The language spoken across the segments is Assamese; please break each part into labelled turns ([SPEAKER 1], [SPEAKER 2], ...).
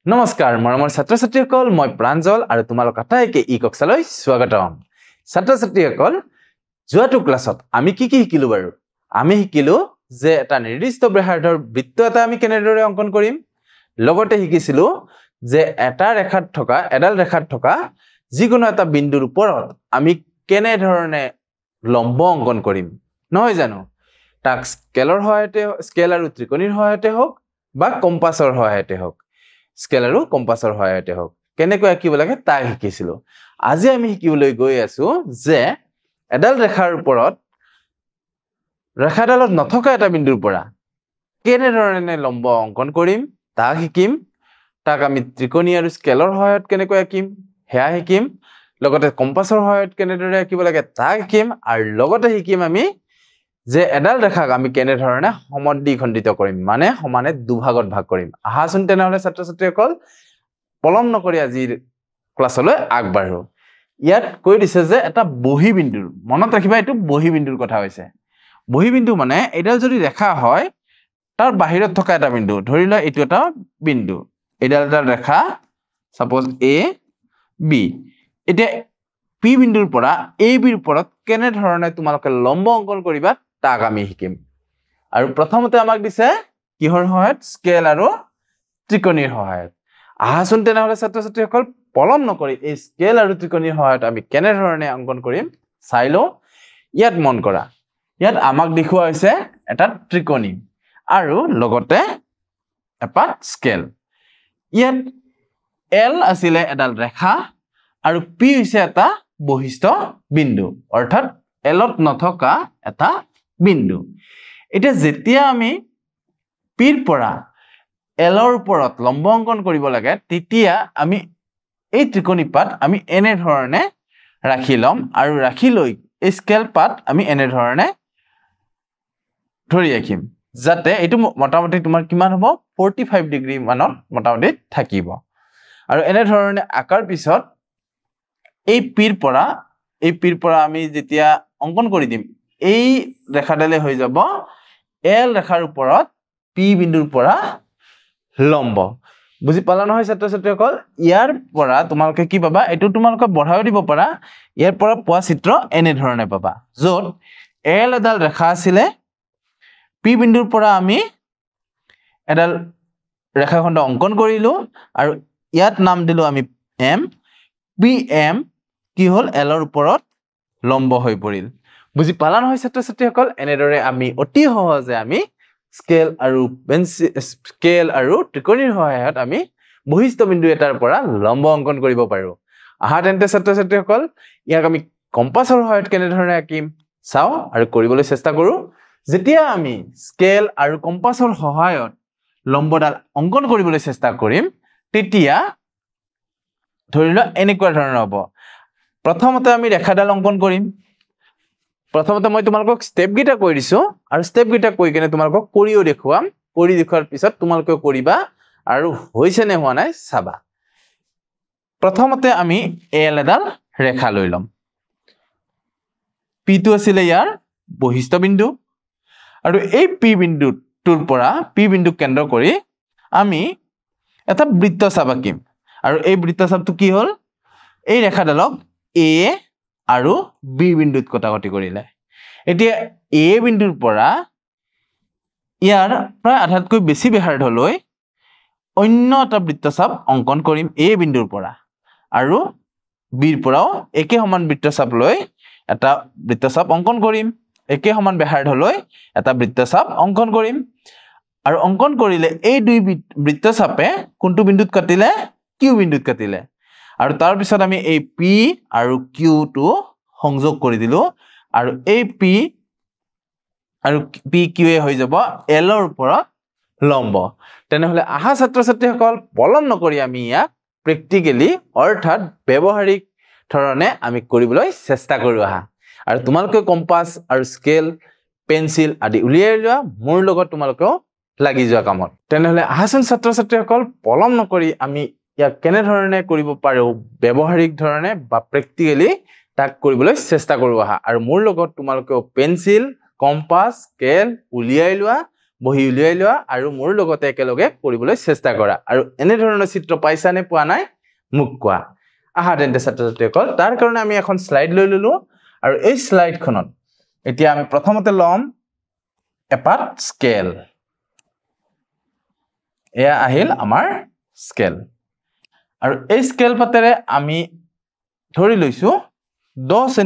[SPEAKER 1] নমস্কাৰ মৰমৰ ছাত্ৰ-ছাত্ৰীসকল মই প্ৰাঞ্জল আৰু তোমালোক আটাইকে ই-কক্সালৈ স্বাগতম ছাত্ৰ-ছাত্ৰীসকল যোৱাটো ক্লাছত আমি কি শিকিলো বাৰু আমি শিকিলো যে এটা নিৰ্দিষ্ট ব্যাসাৰ্ধৰ বৃত্ত এটা আমি কেনেদৰে অংকন কৰিম লগতে শিকিছিলো যে এটা ৰেখাত থকা এডাল ৰেখাত থকা যিকোনো এটা বিন্দুৰ ওপৰত আমি কেনেধৰণে লম্ব অংকন কৰিম নহয় জানো তাক স্কেলৰ সহায়তে স্কেল আৰু ত্ৰিকোণীৰ সহায়তে হওক বা কম্পাছৰ সহায়তে হওক স্কেল আৰু কম্পাছৰ সহায়তে হওক কেনেকৈ আঁকিব লাগে তাক শিকিছিলো আজি আমি শিকিবলৈ গৈ আছো যে এডাল ৰেখাৰ ওপৰত ৰেখাডালত নথকা এটা বিন্দুৰ পৰা কেনেধৰণে লম্ব অংকন কৰিম তাক শিকিম তাক আমি ত্ৰিকোণী আৰু স্কেলৰ সহায়ত কেনেকৈ আঁকিম হেয়া শিকিম লগতে কম্পাছৰ সহায়ত কেনেদৰে আঁকিব লাগে তাক শিকিম আৰু লগতে শিকিম আমি যে এডাল ৰেখাক আমি কেনেধৰণে সমদ্বিখণ্ডিত কৰিম মানে সমানে দুভাগত ভাগ কৰিম আহাচোন তেনেহলে ছাত্ৰ-ছাত্ৰীসকল পলম নকৰি আজিৰ ক্লাছলৈ আগবাঢ়ো ইয়াত কৈ দিছে যে এটা বহি বিন্দু মনত ৰাখিবা এটো বহি বিন্দুৰ কথা হৈছে বহি বিন্দু মানে এডাল যদি ৰেখা হয় তাৰ বাহিৰত থকা এটা বিন্দু ধৰি লোৱা এটো এটা বিন্দু এডাল ৰেখা সাপোজ এ বি এতিয়া পি বিন্দুৰ পৰা এ বিৰ ওপৰত কেনেধৰণে তোমালোকে লম্ব অংকন কৰিবা তাক আমি শিকিম আৰু প্ৰথমতে আমাক দিছে কিহৰ সহায়ত স্কেল আৰু ত্ৰিকোণীৰ সহায়ত আহাচোন তেনেহলে ছাত্ৰ-ছাত্ৰীসকল পলম নকৰি এই স্কেল আৰু ত্ৰিকোণীৰ সহায়ত আমি কেনেধৰণে অংকন কৰিম চাই লও ইয়াত মন কৰা ইয়াত আমাক দেখুৱা হৈছে এটা ত্ৰিকোণী আৰু লগতে এপাত স্কেল ইয়াত এল আছিল এডাল ৰেখা আৰু পি হৈছে এটা বহিস্থ বিন্দু অৰ্থাৎ এলত নথকা এটা বিন্দু এটা যেতিয়া আমি পিৰ পৰা এলৰ ওপৰত লম্ব অংকন কৰিব লাগে তেতিয়া আমি এই ত্ৰিকোণী পাত আমি এনে ধৰণে ৰাখি লম আৰু ৰাখি লৈ এই স্কেল পাত আমি এনে ধৰণে ধৰি ৰাখিম যাতে এটো মোটামুটি তোমাৰ কিমান হ'ব 45 ডিগ্ৰী মানত মোটামুটি থাকিব আৰু এনে ধৰণে আকাৰ পিছত এই পিৰ পৰা আমি যেতিয়া অংকন কৰি দিম এই ৰেখাডালে হৈ যাব এল ৰেখাৰ ওপৰত পি বিন্দুৰ পৰা লম্ব বুজি পালা নহয় ছাত্ৰ-ছাত্ৰীসকল ইয়াৰ পৰা তোমালোকে কি পাবা এটো তোমালোকে বঢ়াই দিব পাৰা ইয়াৰ পৰা পোৱা চিত্ৰ এনে ধৰণে পাবা যত এল এডাল ৰেখা আছিল পি বিন্দুৰ পৰা আমি এডাল ৰেখাখণ্ড অংকন কৰিলো আৰু ইয়াত নাম দিলো আমি এম পি এম কি হল এলৰ ওপৰত লম্ব হৈ পৰিল বুজি পালা নহয় ছাত্ৰ-ছাত্ৰীসকল এনেদৰে আমি অতি সহজে আমি স্কেল আৰু ত্ৰিকোণীৰ সহায়ত আমি বহিস্থ বিন্দু এটাৰ পৰা লম্ব অংকন কৰিব পাৰো আহা তেন্তে ছাত্ৰ-ছাত্ৰীসকল ইয়াক আমি কম্পাছৰ সহায়ত কেনেধৰণে আঁকিম চাও আৰু কৰিবলৈ চেষ্টা কৰো যেতিয়া আমি স্কেল আৰু কম্পাছৰ সহায়ত লম্বডাল অংকন কৰিবলৈ চেষ্টা কৰিম তেতিয়া ধৰি লোৱা এনেকুৱা ধৰণৰ হ'ব প্ৰথমতে আমি ৰেখাডাল অংকন কৰিম প্ৰথমতে মই তোমালোকক স্টেপ গিটা কৈ দিছো আৰু স্টেপ গিটা কৈ কেনে তোমালোকক কৰিও দেখুৱাম কৰি দেখুৱাৰ পিছত তোমালোকে কৰিবা আৰু হৈছে নে হোৱা নাই চাবা প্ৰথমতে আমি এল এডাল ৰেখা লৈ লম পি টো আছিল ইয়াৰ বহিস্থ বিন্দু আৰু এই পি বিন্দুটোৰ পৰা পি বিন্দু কেন্দ্ৰ কৰি আমি এটা বৃত্তচাপ আঁকিম আৰু এই বৃত্তচাপটো কি হল এই ৰেখাডালক এ আৰু বি বিন্দুত কটাকটি কৰিলে এতিয়া এ বিন্দুৰ পৰা ইয়াৰ প্ৰায় আধাতকৈ বেছি ব্যাসাৰ্ধলৈ অন্য এটা বৃত্তচাপ অংকন কৰিম এ বিন্দুৰ পৰা আৰু বিৰ পৰাও একে সমান বৃত্তচাপ লৈ এটা বৃত্তচাপ অংকন কৰিম একে সমান ব্যাসাৰ্ধলৈ এটা বৃত্তচাপ অংকন কৰিম আৰু অংকন কৰিলে এই দুই বৃত্তচাপে কোনটো বিন্দুত কাটিলে কিউ বিন্দুত কাটিলে আৰু তাৰ পিছত আমি এই পি আৰু কিউ টো সংযোগ কৰি দিলো আৰু এই পি আৰু পি কিউ হৈ যাব এলৰ ওপৰত লম্ব তেনেহলে আহা ছাত্ৰ-ছাত্ৰীসকল পলম নকৰি আমি ইয়াক প্ৰেক্টিকেলি অৰ্থাৎ ব্যৱহাৰিক ধৰণে আমি কৰিবলৈ চেষ্টা কৰো আহা আৰু তোমালোকে কম্পাছ আৰু স্কেল পেন্সিল আদি উলিয়াই লোৱা মোৰ লগত তোমালোকেও লাগি যোৱা কামত তেনেহলে আহাচোন ছাত্ৰ-ছাত্ৰীসকল পলম নকৰি আমি ইয়াক কেনে ধৰণে কৰিব পাৰো ব্যৱহাৰিক ধৰণে বা প্ৰেক্টিকেলি তাক কৰিবলৈ চেষ্টা কৰো আহা আৰু মোৰ লগত তোমালোকে পেন্সিল কম্পাছ স্কেল উলিয়াই লোৱা বহি উলিয়াই লোৱা আৰু মোৰ লগতে একেলগে কৰিবলৈ চেষ্টা কৰা আৰু এনে ধৰণৰ চিত্ৰ পাইছা নে পোৱা নাই মোক কোৱা আহা তেন্তে ছাত্ৰ-ছাত্ৰীসকল তাৰ কাৰণে আমি এখন স্লাইড লৈ ললো আৰু এই স্লাইডখনত এতিয়া আমি প্ৰথমতে লম এপাত স্কেল এয়া আহিল আমাৰ স্কেল আৰু এই স্কেল পাতেৰে আমি ধৰি লৈছো 10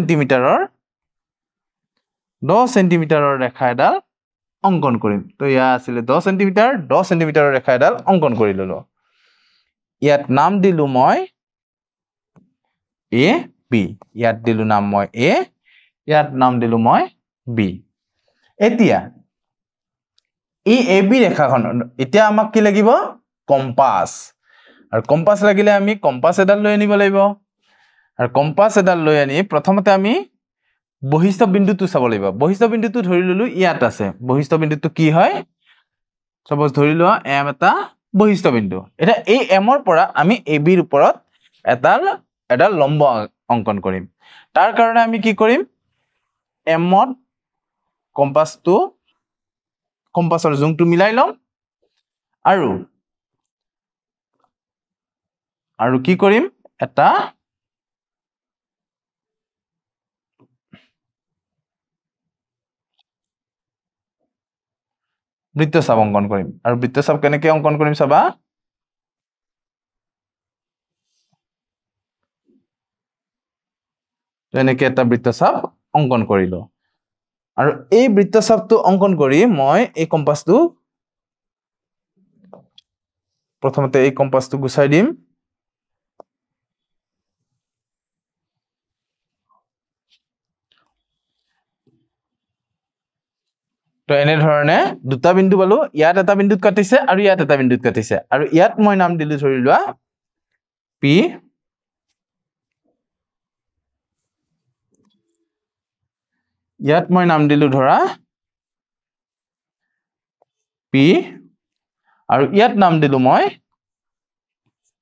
[SPEAKER 1] সেন্টিমিটাৰৰ ৰেখা এডাল অঙ্কন কৰিম তো ইয়া আছিল 10 সেন্টিমিটাৰৰ ৰেখা এডাল অঙ্কন কৰি ললো ইয়াত নাম দিলু মই এ বি ইয়াত দিলু নাম মই এ ইয়াত নাম দিলু মই বি এতিয়া এই এ বি ৰেখাখন এতিয়া আমাক কি লাগিব কম্পাস আৰু কম্পাস লাগিলে আমি কম্পাস এডাল লৈ আনিব লাগিব আৰু কম্পাস এডাল লৈ আনি প্ৰথমতে আমি বহিস্থ বিন্দুটো চাব লাগিব বহিস্থ বিন্দুটো ধৰি ললো ইয়াত আছে বহিস্থ বিন্দুটো কি হয় সপোজ ধৰি লোৱা এম এটা বহিস্থ বিন্দু এটা এই এমৰ পৰা আমি এ বিৰ ওপৰত এডাল লম্ব অঙ্কন কৰিম তাৰ কাৰণে আমি কি কৰিম এমত কম্পাসৰ জোংটো মিলাই লম আৰু কি কৰিম এটা বৃত্তচাপ অঙ্কন কৰিম আৰু বৃত্তচাপ কেনেকৈ অঙ্কন কৰিম চাবা এনেকৈ এটা বৃত্তচাপ অঙ্কন কৰিলো আৰু এই বৃত্তচাপটো অঙ্কন কৰি মই এই কম্পাসটো প্ৰথমতে এই কম্পাসটো গুছাই দিম তো এনে ধৰণে দুটা বিন্দু পালো ইয়াত এটা বিন্দুত কাটিছে আৰু ইয়াত এটা বিন্দুত কাটিছে আৰু ইয়াত মই নাম দিলো ধৰি লোৱা পি ইয়াত মই নাম দিলো ধৰা পি আৰু ইয়াত নাম দিলো মই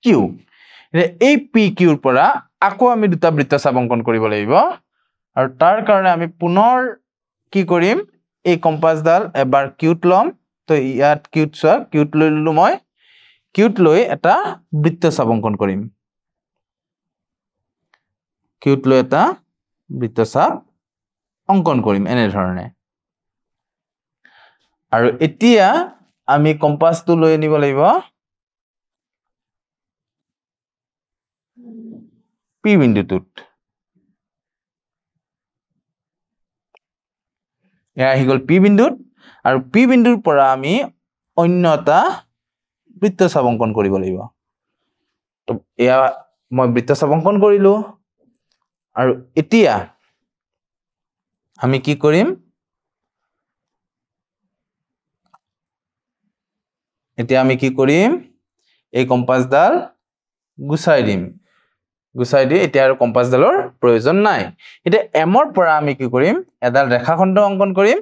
[SPEAKER 1] কিউ এই পি কিউৰ পৰা আকৌ আমি দুটা বৃত্তচাপ অঙ্কন কৰিব লাগিব আৰু তাৰ কাৰণে আমি পুনৰ কি কৰিম এই কম্পাসডাল এবাৰ কিউট লম তো ইয়াত কিউট চোৱা কিউট লৈ ললো মই কিউট লৈ এটা বৃত্তচাপ অঙ্কন কৰিম কিউট লৈ এটা বৃত্তচাপ অঙ্কন কৰিম এনে ধৰণে আৰু এতিয়া আমি কম্পাসটো লৈ আনিব লাগিব পি বিন্দুটোত এয়া আহি গল পি বিন্দুত আৰু পি বিন্দুৰ পৰা আমি অন্য এটা বৃত্তচাপ অঙ্কন কৰিব লাগিব তো এয়া মই বৃত্তচাপ অঙ্কন কৰিলো আৰু এতিয়া আমি কি কৰিম এই কম্পাসডাল গুছাই দি এতিয়া আৰু কম্পাসডালৰ প্ৰয়োজন নাই এতিয়া এমৰ পৰা আমি কি কৰিম এডাল ৰেখাখণ্ড অঙ্কন কৰিম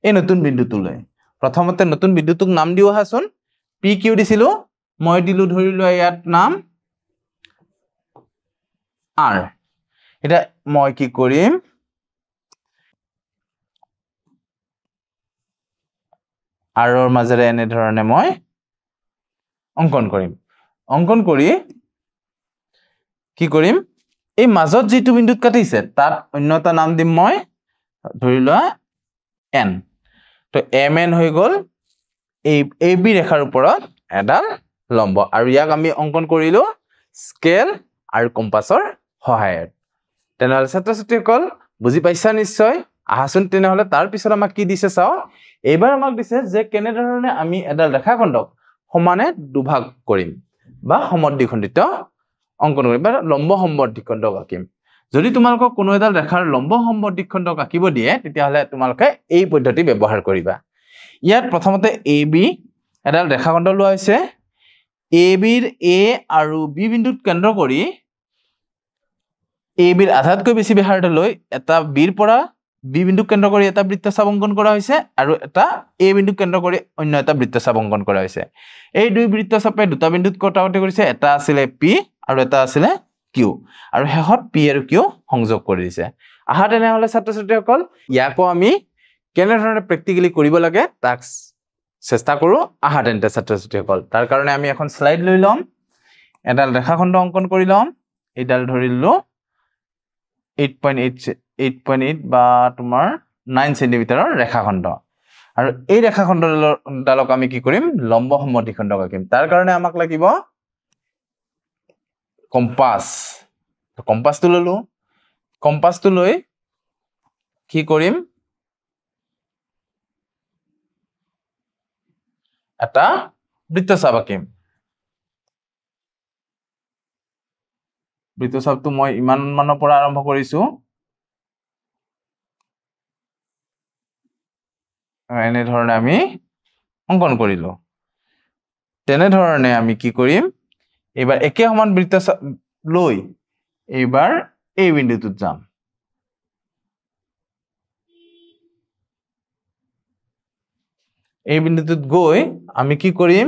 [SPEAKER 1] এই নতুন বিন্দুটোলৈ প্ৰথমতে নতুন বিন্দুটোক নাম দিও আহাচোন পি কিউ দিছিলো মই দিলো ধৰি লোৱা ইয়াত নাম আৰ এটা মই কি কৰিম আৰৰ মাজেৰে এনে ধৰণে মই অঙ্কন কৰি কি কৰিম এই মাজত যেটো বিন্দুত কাটিছে তাত অন্য এটা নাম দিম মই ধৰি লোৱা এন তো এম এন হৈ গল এই এ বি ৰেখাৰ ওপৰত এডাল লম্ব আৰু ইয়াক আমি অঙ্কন কৰিলো স্কেল আৰু কম্পাসৰ সহায়ত তেনেহলে ছাত্ৰ-ছাত্ৰীসকল বুজি পাইছা নিশ্চয় আহাচোন তেনেহলে তাৰ পিছত আমাক কি দিছে চাও এইবাৰ আমাক দিছে যে কেনে ধৰণে আমি এডাল ৰেখাখণ্ডক সমানে দুভাগ কৰিম বা সমদ্বিখণ্ডিত অঙ্কন কৰিম বা লম্ব সমদ্বিখণ্ডক আঁকিম যদি তোমালোকক কোনো এডাল ৰেখাৰ লম্ব সমদ্বিখণ্ডক আঁকিব দিয়ে তেতিয়াহলে তোমালোকে এই পদ্ধতি ব্যৱহাৰ কৰিবা ইয়াত প্ৰথমতে এ বি এডাল ৰেখাখণ্ড লোৱা হৈছে এ বিৰ এ আৰু বি বিন্দুত কেন্দ্ৰ কৰি এ বিৰ আধাতকৈ বেছি ব্যাসাৰ্ধ লৈ এটা বিৰ পৰা বি বিন্দু কেন্দ্ৰ কৰি এটা বৃত্তচাপ অঙ্কন কৰা হৈছে আৰু এটা এ বিন্দু কেন্দ্ৰ কৰি অন্য এটা বৃত্তচাপ অঙ্কন কৰা হৈছে এই দুই বৃত্তচাপে দুটা বিন্দুত কটাকটি কৰিছে এটা আছিল পি আৰু এটা আছিল কিউ আৰু হেহত পি আৰু কিউ সংযোগ কৰি দিছে আহা তেনেহলে ছাত্ৰ-ছাত্ৰীসকল ইয়াকো আমি কেনে ধৰণে প্ৰ্যাকটিক্যালি কৰিব লাগে তাক চেষ্টা কৰো আহা তেন্তে ছাত্ৰ ছাত্ৰীসকল তাৰ কাৰণে আমি এখন স্লাইড লৈ লম এডাল ৰেখাখণ্ড অংকন কৰি লম এইডাল ধৰিলো 8.8 বা তোমাৰ 9 সেন্টিমিটাৰৰ ৰেখাখণ্ড আৰু এই ৰেখাখণ্ডডালক আমি কি কৰিম লম্ব সমদ্বিখণ্ডক আঁকিম তাৰ কাৰণে আমাক লাগিব কম্পাস কম্পাসটো ললো কম্পাসটো লৈ কি কৰিম এটা বৃত্তচাপ আঁকিম বৃত্তচাপটো মই ইমান মানৰ পৰা আৰম্ভ কৰিছো এনে ধৰণে আমি অংকন কৰিলো তেনে ধৰণে আমি কি কৰিম এবাৰ একে সমান বৃত্তচাপ লৈ এবাৰ এই বিন্দুটোত যাম এই বিন্দুটোত গৈ আমি কি কৰিম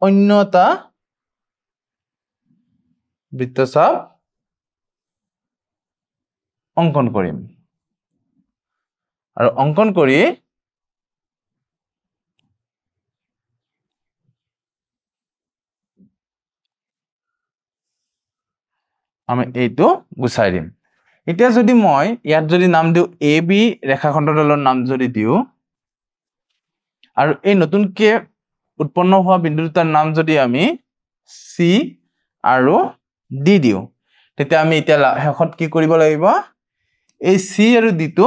[SPEAKER 1] অন্য এটা বৃত্তচাপ অংকন কৰিম আৰু অংকন কৰি আমি এইটো গুছাই দিম এতিয়া যদি মই ইয়াত যদি নাম দিও এ বি ৰেখাখণ্ডডালৰ নাম যদি দিও আৰু এই নতুনকে উৎপন্ন হোৱা বিন্দু দুটাৰ নাম যদি আমি সি আৰু ডি দিও তেতিয়া আমি এতিয়া শেষত কি কৰিব লাগিব এই সি আৰু ডি টো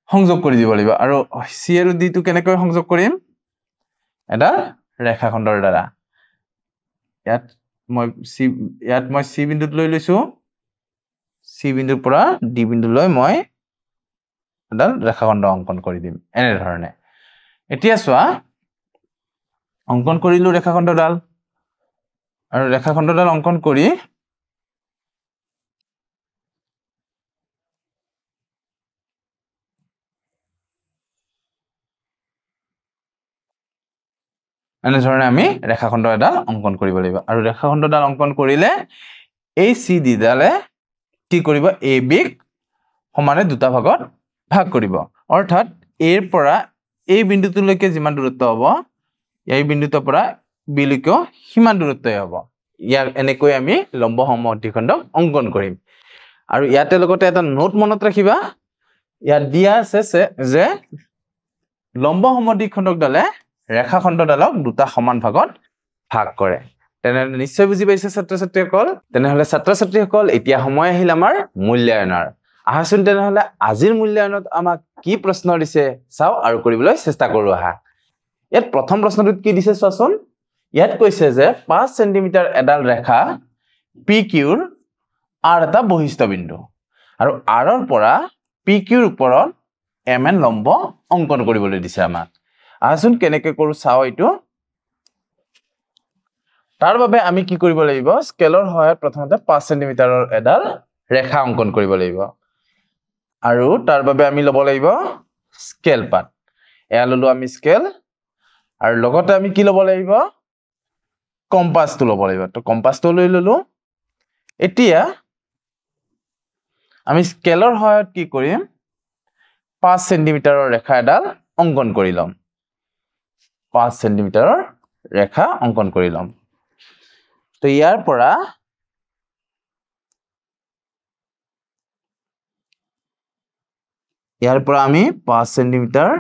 [SPEAKER 1] সংযোগ কৰি দিব লাগিব আৰু সি আৰু ডি টো কেনেকৈ সংযোগ কৰিম এটা ৰেখাখণ্ডৰ দ্বাৰা ইয়াত মই সি বিন্দুত লৈ লৈছো সি বিন্দুৰ পৰা ডি বিন্দুলৈ মই এডাল ৰেখাখণ্ড অংকন কৰি দিম এনে ধৰণে এতিয়া চোৱা অংকন কৰিলো ৰেখাখণ্ডডাল আৰু ৰেখাখণ্ডডাল অংকন কৰি এনে ধৰণে আমি ৰেখাখণ্ড এডাল অংকন কৰিব লাগিব আৰু ৰেখাখণ্ডডাল অংকন কৰিলে এই সি ডি ডালে কি কৰিব এ বিক সমানে দুটা ভাগত ভাগ কৰিব অৰ্থাৎ এৰ পৰা এই বিন্দুটোলৈকে যিমান দূৰত্ব হ'ব এই বিন্দুটোৰ পৰা বি লৈকে সিমান দূৰত্বই হ'ব ইয়াৰ এনেকৈ আমি লম্ব সমদ্বিখণ্ডক অংকন কৰিম আৰু ইয়াতে লগতে এটা নোট মনত ৰাখিবা ইয়াত দিয়া আছে যে লম্ব সমদ্বিখণ্ডক ডালে ৰেখাখণ্ডডালক দুটা সমান ভাগত ভাগ কৰে তেনেহলে নিশ্চয় বুজি পাইছে ছাত্ৰ ছাত্ৰীসকল তেনেহলে ছাত্ৰ ছাত্ৰীসকল এতিয়া সময় আহিল আমাৰ মূল্যায়নৰ আহাচোন তেনেহলে আজিৰ মূল্যায়নত আমাক কি প্ৰশ্ন দিছে চাও আৰু কৰিবলৈ চেষ্টা কৰো আহা ইয়াত প্ৰথম প্ৰশ্নটোত কি দিছে চোৱাচোন ইয়াত কৈছে যে 5 সেন্টিমিটাৰ এডাল ৰেখা পি কিউৰ আৰ এটা বহিস্থ বিন্দু আৰু আৰৰ পৰা পি কিউৰ ওপৰত এম এন লম্ব অংকন কৰিবলৈ দিছে আমাক আহাচোন কেনেকৈ কৰো চাও এইটো তাৰ বাবে আমি কি কৰিব লাগিব স্কেলৰ সহায়ত প্ৰথমতে 5 সেন্টিমিটাৰৰ এডাল ৰেখা অংকন কৰিব লাগিব আৰু তাৰ বাবে আমি ল'ব লাগিব স্কেল পাত এয়া ললো আমি স্কেল আৰু লগতে আমি কি ল'ব লাগিব কম্পাসটো ল'ব লাগিব তো কম্পাসটো লৈ ললো এতিয়া আমি স্কেলৰ সহায়ত কি কৰিম 5 সেন্টিমিটাৰৰ ৰেখা এডাল অংকন কৰি লম 5 সেন্টিমিটাৰৰ ৰেখা অংকন কৰি লম তো ইয়াৰ পৰা আমি 5 সেন্টিমিটাৰ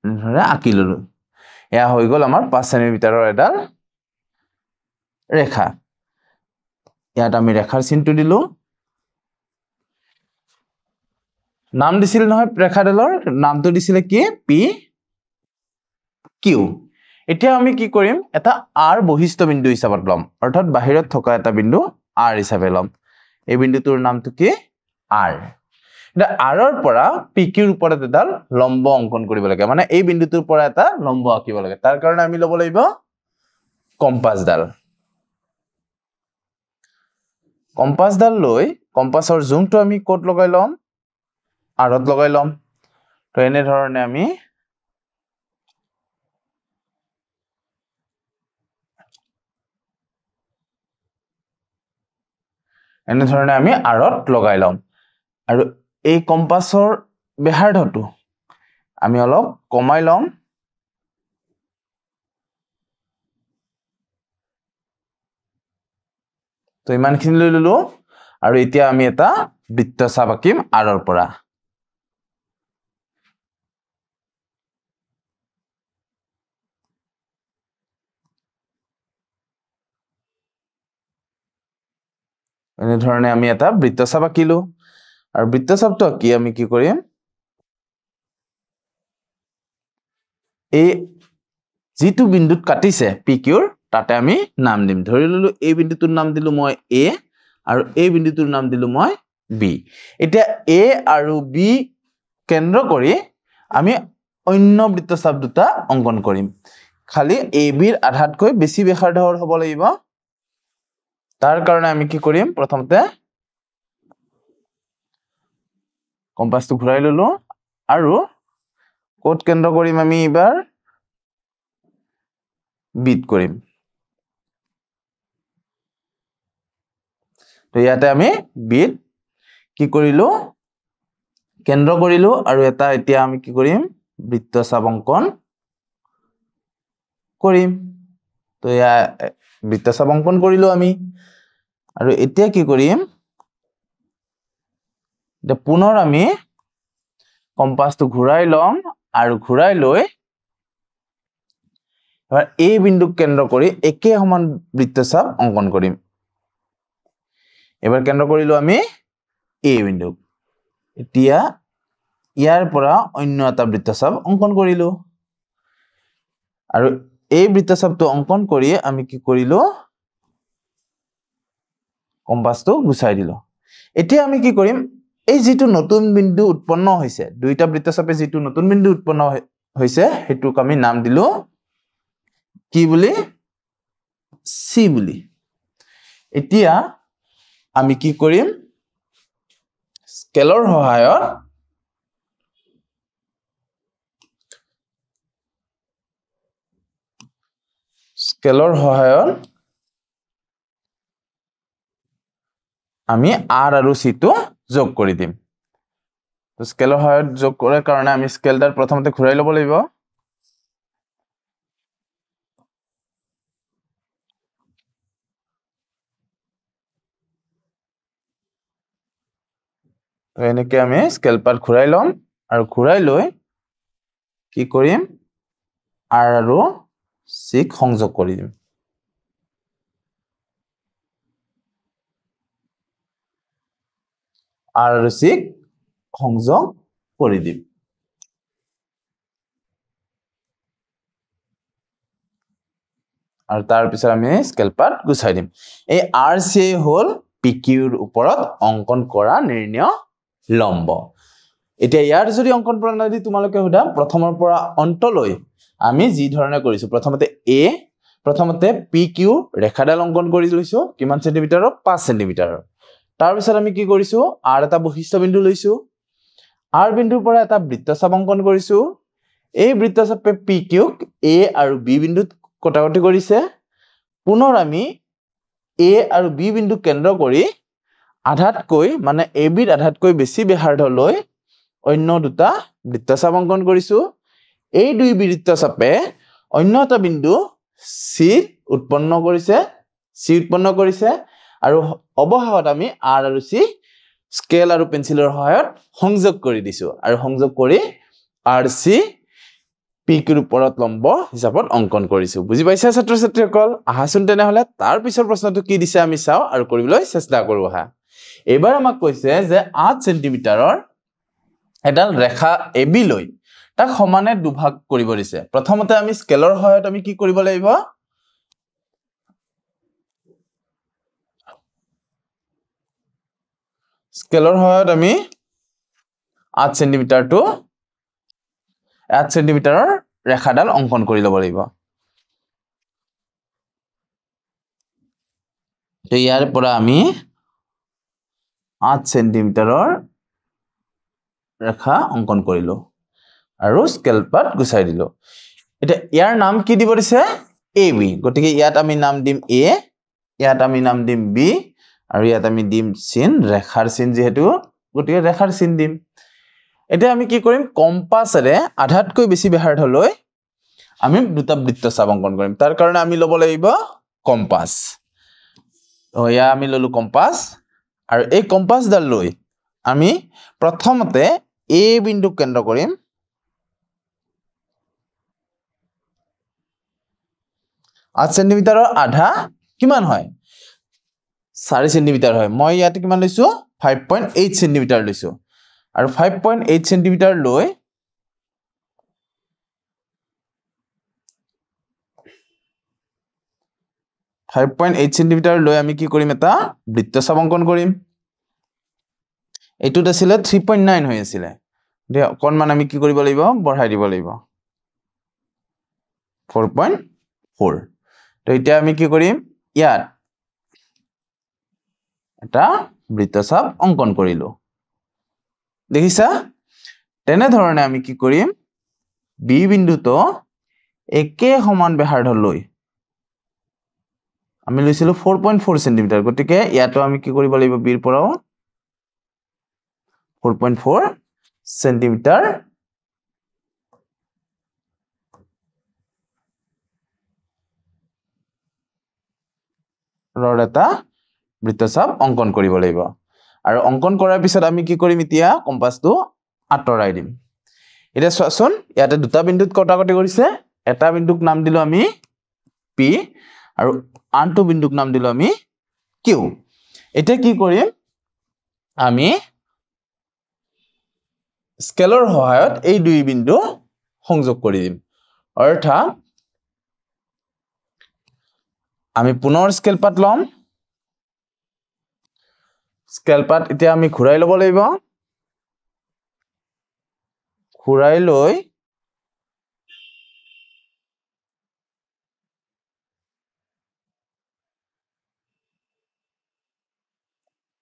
[SPEAKER 1] ধৰে আঁকি ললো এয়া হৈ গল আমাৰ 5 সেন্টিমিটাৰৰ এডাল ৰেখা ইয়াত আমি ৰেখাৰ চিনটো দিলো নাম দিছিল নহয় ৰেখাডালৰ নামটো দিছিলে কি পি কিউ এতিয়া আমি কি কৰিম এটা আৰ বহিস্থ বিন্দু হিচাপত লম অৰ্থাৎ বাহিৰত থকা এটা বিন্দু আৰ হিচাপে লম এই বিন্দুটোৰ নামটো কি আৰ এটা আৰৰ পৰা পি কিউৰ ওপৰত এডাল লম্ব অংকন কৰিব লাগে মানে এই বিন্দুটোৰ পৰা এটা লম্ব আঁকিব লাগে তাৰ কাৰণে আমি ল'ব লাগিব কম্পাসডাল লৈ কম্পাসৰ জুমটো আমি ক'ত লগাই লম আৰত লগাই লম তো এনে ধৰণে আমি আৰত লগাই লম আৰু এই কম্পাসৰ ব্যাসাৰ্ধটো আমি অলপ কমাই লম তো ইমানখিনি লৈ ললো আৰু এতিয়া আমি এটা বৃত্তচাপ আঁকিম আৰৰ পৰা এনে ধৰণে আমি এটা বৃত্তচাপ আঁকিলো আৰু বৃত্তচাপটো আঁকি আমি কি কৰিম এই যেটো বিন্দুত কাটিছে PQ তাতে আমি নাম দিম ধৰি ললো এই বিন্দুটোৰ নাম দিলো মই A আৰু এই বিন্দুটোৰ নাম দিলো মই B এতিয়া A আৰু B কেন্দ্ৰ কৰি আমি অন্য বৃত্তচাপ দুটা অঙ্কন কৰিম খালি AB ৰ আধাতকৈ বেছি ব্যাসাৰ্ধৰ হ'ব লাগিব তাৰ কাৰণে আমি কি কৰিম প্ৰথমতে কম্পাসটো ঘূৰাই ললো আৰু কোড কেন্দ্ৰ কৰিম আমি এবাৰ বিট কৰিম তো ইয়াতে আমি বিট কি কৰিলো কেন্দ্ৰ কৰিলো আৰু এটা এতিয়া আমি কি কৰিম বৃত্তচাপ অঙ্কন কৰিম তো ইয়া বৃত্তচাপ অঙ্কন কৰিলো আমি আৰু এতিয়া কি কৰিম পুনৰ আমি কম্পাসটো ঘূৰাই লম আৰু ঘূৰাই লৈ এবাৰ এই বিন্দুক কেন্দ্ৰ কৰি একে সমান বৃত্তচাপ অঙ্কন কৰিম এবাৰ কেন্দ্ৰ কৰিলো আমি এই বিন্দুক এতিয়া ইয়াৰ পৰা অন্য এটা বৃত্তচাপ অঙ্কন কৰিলো আৰু এই বৃত্তচাপটো অঙ্কন কৰি আমি কি কৰিলো কম্পাসটো গুছাই দিলো এতিয়া আমি কি কৰিম এই যেটো নতুন বিন্দু উৎপন্ন হৈছে দুইটা বৃত্তচাপে যেটো নতুন বিন্দু উৎপন্ন হৈছে হেতুক আমি নাম দিলো কি বুলি C বুলি এতিয়া আমি কি কৰিম স্কেলৰ সহায়ত আমি R আৰু C টো যোগ কৰি দিম তো স্কেলৰ সহায়ত যোগ কৰাৰ কাৰণে আমি স্কেলডাল প্ৰথমতে ঘূৰাই ল'ব লাগিব তো এনেকৈ আমি স্কেল পাত ঘূৰাই লম আৰু ঘূৰাই লৈ কি কৰিম R আৰু C ক সংযোগ কৰি দিম R আৰু C ক সংযোগ কৰি দিম আৰু তাৰ পিছত আমি স্কেল পাত গুছাই দিম এই RC হল PQ ৰ ওপৰত অঙ্কন কৰা নিৰ্ণয় লম্ব এতিয়া ইয়াৰ যদি অঙ্কন প্ৰণালী তোমালোকে হুদা প্ৰথমৰ পৰা অন্তলৈ আমি যি ধৰণে কৰিছো প্ৰথমতে PQ ৰেখাডাল অঙ্কন কৰি লৈছো কিমান সেন্টিমিটাৰৰ 5 সেন্টিমিটাৰৰ তাৰ পিছত আমি কি কৰিছো R এটা বৈশিষ্ট্য বিন্দু লৈছো R বিন্দুৰ পৰা এটা বৃত্তচাপ অঙ্কন কৰিছো এই বৃত্তচাপে PQ ক A আৰু B বিন্দুত কটাকটি কৰিছে পুনৰ আমি A আৰু B বিন্দু কেন্দ্ৰ কৰি আধাতকৈ মানে AB ৰ আধাতকৈ বেছি ব্যাসাৰ্ধ লৈ অন্য দুটা বৃত্তচাপ অঙ্কন কৰিছো এই দুই বৃত্তচাপে অন্য এটা বিন্দু C উৎপন্ন কৰিছে আৰু অৱহাৰত আমি R আৰু C স্কেল আৰু পেন্সিলৰ সহায়ত সংযোগ কৰি দিছো আৰু সংযোগ কৰি RC PQ ৰ ওপৰত লম্ব হিচাপত অঙ্কন কৰিছো বুজি পাইছা ছাত্ৰ ছাত্ৰীসকল আহাচোন তেনেহলে তাৰ পিছৰ প্ৰশ্নটো কি দিছে আমি চাও আৰু কৰিবলৈ চেষ্টা কৰো আহা এবাৰ আমাক কৈছে যে 8 সেন্টিমিটাৰৰ এডাল ৰেখা AB লৈ তাক সমানে দুভাগ কৰিব দিছে প্ৰথমতে আমি স্কেলৰ সহায়ত আমি কি কৰিব লাগিব স্কেলৰ সহায়ত আমি 8 সেন্টিমিটাৰৰ ৰেখাডাল অঙ্কন কৰি ল'ব লাগিব তো ইয়াৰ পৰা আমি 8 সেন্টিমিটাৰৰ ৰেখা অঙ্কন কৰিলো আৰু স্কেল পাত গুছাই দিলো এটা ইয়াৰ নাম কি দিব দিছে AB গতিকে ইয়াত আমি নাম দিম A ইয়াত আমি নাম দিম B আৰু ইয়াত আমি দিম চিন ৰেখাৰ চিন যেহেতু গতিকে ৰেখাৰ চিন দিম এতিয়া আমি কি কৰিম কম্পাসেৰে আধাতকৈ বেছি ব্যাসাৰ্ধ লৈ আমি দুটা বৃত্তচাপ অঙ্কন কৰিম তাৰ কাৰণে আমি ল'ব লাগিব কম্পাস ইয়া আমি ললো কম্পাস আৰু এই কম্পাসডাল লৈ আমি প্ৰথমতে এ বিন্দু কেন্দ্ৰ কৰিম 8 সেন্টিমিটাৰৰ আধা কিমান হয় 4 সেন্টিমিটাৰ হয় মই ইয়াতে কিমান লৈছো 5.8 সেন্টিমিটাৰ লৈছো আৰু 5.8 সেন্টিমিটাৰ লৈ 5.8 সেন্টিমিটাৰ লৈ আমি কি কৰিম এটা বৃত্তচাপ অঙ্কন কৰিম এটুত আছিল 3.9 হৈ আছিল দে অকনমান আমি কি কৰিব লাগিব বঢ়াই দিব লাগিব 4.4 তো এতিয়া আমি কি কৰিম ইয়াত এটা বৃত্তচাপ অঙ্কন কৰিলো দেখিছা তেনে ধৰণে আমি কি কৰিম বি বিন্দুটো একে সমান ব্যাসাৰ্ধ লৈ আমি লৈছিলো 4.4 সেন্টিমিটাৰ গতিকে ইয়াতো আমি কি কৰিব লাগিব বিৰ পৰাও 4.4 সেন্টিমিটাৰ ৰৰ এটা বৃত্তচাপ অঙ্কন কৰিব লাগিব আৰু অঙ্কন কৰাৰ পিছত আমি কি কৰিম এতিয়া কম্পাসটো আঁতৰাই দিম এটা চোৱাচোন ইয়াতে দুটা বিন্দুত কটাকটি কৰিছে এটা বিন্দুক নাম দিলো আমি পি আৰু আনটো বিন্দুক নাম দিলো আমি কিউ এতিয়া কি কৰিম আমি স্কেলৰ সহায়ত এই দুই বিন্দু সংযোগ কৰি দিম অৰ্থাৎ আমি পুনৰ স্কেল পাত লম স্কেল পাত এতিয়া আমি ঘূৰাই ল'ব লাগিব ঘূৰাই লৈ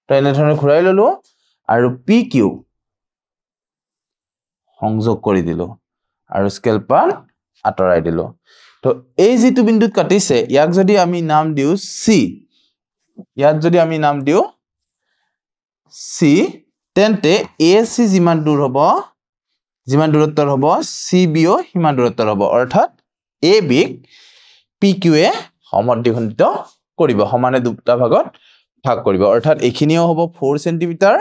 [SPEAKER 1] তো এনেধৰণে ঘূৰাই ললো আৰু পি কিউ সংযোগ কৰি দিলো আৰু স্কেল পাত আঁতৰাই দিলো তো এই যেটো বিন্দুত কাটিছে ইয়াক যদি আমি নাম দিও সি ইয়াক যদি আমি নাম দিও সি তেন্তে এ সি যিমান দূৰ হ'ব যিমান দূৰত্বৰ হ'ব সি বিও সিমান দূৰত্বৰ হ'ব অৰ্থাৎ এ বিক পি কিউ এ সমদ্বিখণ্ডিত কৰিব সমানে দুটা ভাগত ভাগ কৰিব অৰ্থাৎ এখিনিও হ'ব 4 সেন্টিমিটাৰ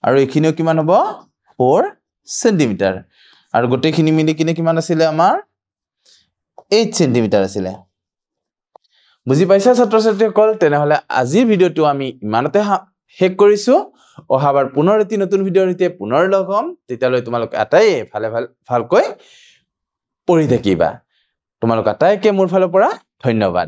[SPEAKER 1] আৰু এখিনিও কিমান হ'ব 4 সেন্টিমিটাৰ আৰু গোটেইখিনি মিলি কিনে কিমান আছিল আমাৰ 8 সেন্টিমিটাৰ আছিল বুজি পাইছা ছাত্ৰ ছাত্ৰীসকল তেনেহলে আজিৰ ভিডিওটো আমি ইমানতে শেষ কৰিছো অহাবাৰ পুনৰ এটি নতুন ভিডিওৰ সৈতে পুনৰ লগ হ'ম তেতিয়ালৈ তোমালোক আটাই ভালকৈ পঢ়ি থাকিবা তোমালোক আটাইকে মোৰ ফালৰ পৰা ধন্যবাদ